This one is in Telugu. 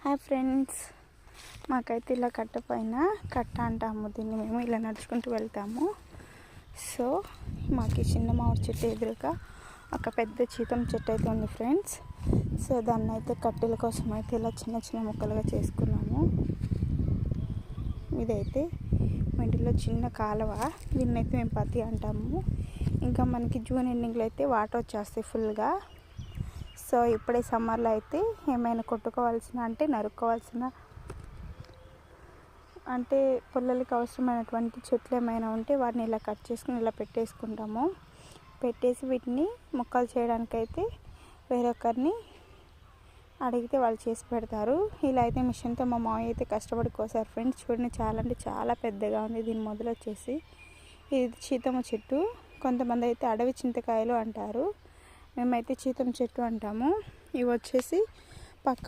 హాయ్ ఫ్రెండ్స్, మాకైతే ఇలా కట్ట అంటాము దీన్ని. మేము ఇలా నడుచుకుంటూ వెళ్తాము. సో మాకు ఈ చిన్న మామిడి చెట్టు ఎదురుగా ఒక పెద్ద చీతం చెట్టు అయితే ఉంది ఫ్రెండ్స్. సో దాన్ని అయితే కట్టెల కోసం అయితే ఇలా చిన్న చిన్న ముక్కలుగా చేసుకున్నాము. ఇదైతే ఇంటిలో చిన్న కాలువ, దీన్నైతే మేము పత్తి అంటాము. ఇంకా మనకి జూన్ ఎండింగ్లో అయితే వాటర్ వచ్చేస్తాయి ఫుల్గా. సో ఇప్పుడే సమ్మర్లో అయితే ఏమైనా కొట్టుకోవాల్సిన అంటే నరుక్కోవాల్సిన అంటే పొలాలకు అవసరమైనటువంటి చెట్లు ఏమైనా ఉంటే వాటిని ఇలా కట్ చేసుకుని ఇలా పెట్టేసుకుంటాము. పెట్టేసి వీటిని మొక్కలు చేయడానికైతే వేరొకరిని అడిగితే వాళ్ళు చేసి పెడతారు. ఇలా అయితే మిషన్తో మా మామయ్య అయితే కష్టపడి కోసారు ఫ్రెండ్స్. చూడండి, చాలా అంటే చాలా పెద్దగా ఉంది. దీని మొదలు వచ్చేసి ఇది చీతమ్మ చెట్టు, కొంతమంది అయితే అడవి చింతకాయలు అంటారు, మేమైతే చీతమ్మ చెట్టు అంటాము. ఇవి వచ్చేసి పక్క